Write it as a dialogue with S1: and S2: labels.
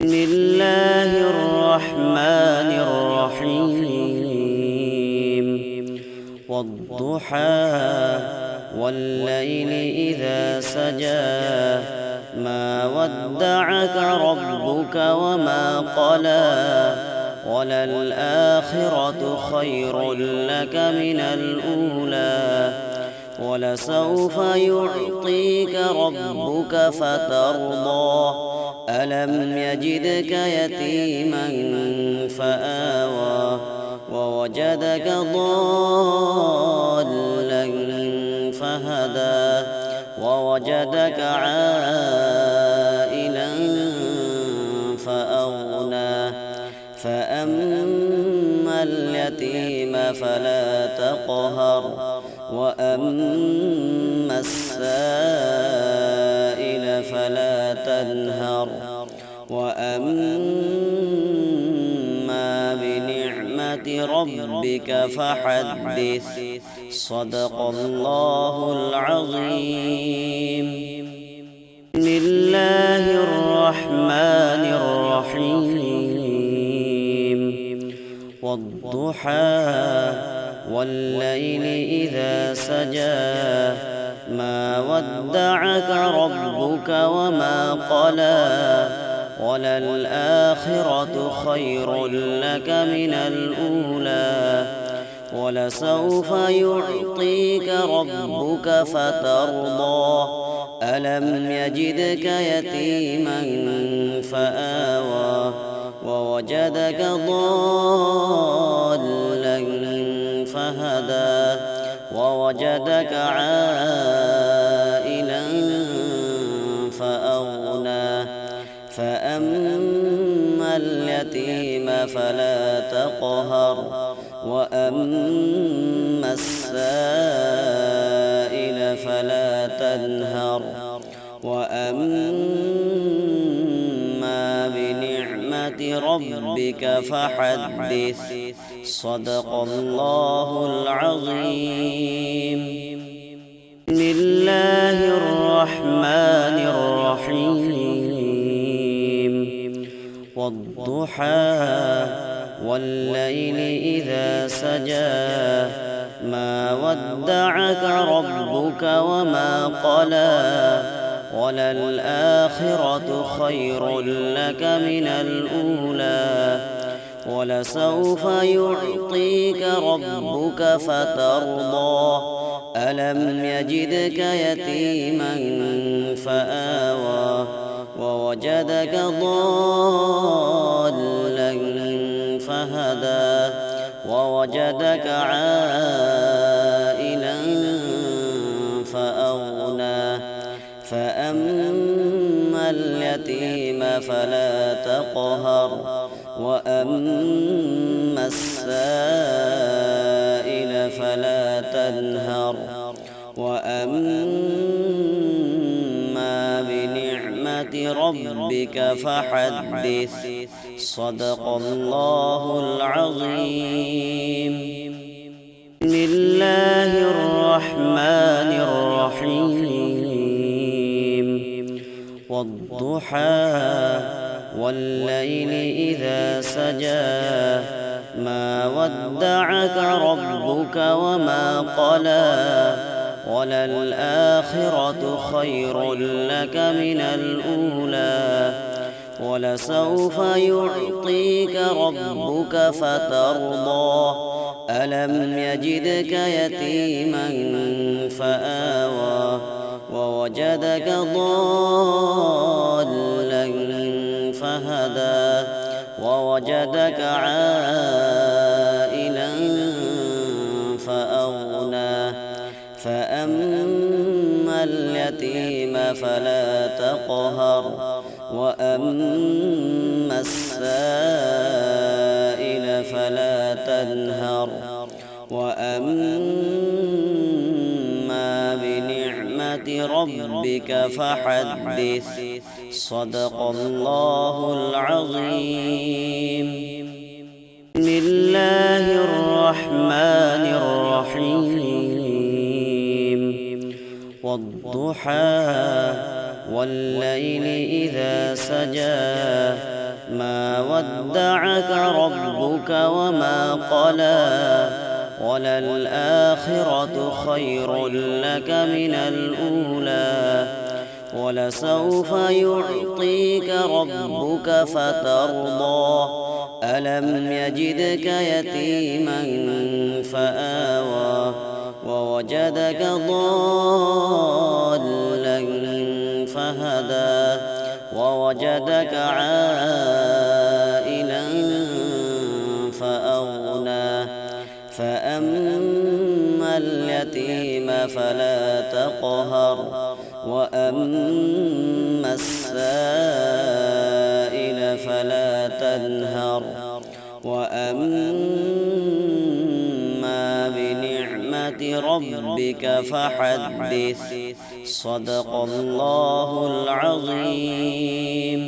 S1: بسم الله الرحمن الرحيم والضحى والليل إذا سجى ما ودعك ربك وما قلى وللآخرة خير لك من الأولى ولسوف يعطيك ربك فترضى ألم يجدك يتيما فآوى ووجدك ضالا فهدى ووجدك عائلا فأغنى فأما اليتيم فلا تقهر وأما السائل فلا تنهر وأما بنعمة ربك فحدث صدق الله العظيم. بسم الله الرحمن الرحيم والضحى والليل إذا سجى ما ودعك ربك وما قلى وللآخرة خير لك من الأولى ولسوف يعطيك ربك فترضى ألم يجدك يتيما فآوى ووجدك ضالا فهدى ووجدك عائلا فأغنى فأما اليتيم فلا تقهر وأما السائل فلا تنهر وأما بنعمة ربك فحدث صدق الله العظيم. بسم الله الرحمن الرحيم والضحى والليل إذا سجى ما ودعك ربك وما قلى وللآخرة خير لك من الأولى ولسوف يعطيك ربك فترضى ألم يجدك يتيما فآوى ووجدك ضالا فهدى ووجدك عائلا فأغنى فأما اليتيم فلا تقهر وأما السائل فلا تنهر وأما بنعمة ربك فحدث صدق الله العظيم. بسم الله الرحمن الرحيم والضحى والليل إذا سجى ما ودعك ربك وما قلى وللآخرة خير لك من الأولى ولسوف يعطيك ربك فترضى ألم يجدك يتيما فآوى ووجدك ضالا فهدى ووجدك عائلا فأغنى فأما اليتيم فلا تقهر وأما السائل فلا تنهر وأما بنعمة ربك فحدث صدق الله العظيم. بسم الله الرحمن الرحيم والضحى والليل إذا سجى ودعك ربك وما قلى وللآخرة خير لك من الأولى ولسوف يعطيك ربك فترضى ألم يجدك يتيما فآوى ووجدك ضالا فهدى ووجدك عائلا فأغنى فأما اليتيم فلا تقهر وأما السائل فلا تنهر وأما بنعمة ربك فحدث صدق الله العظيم.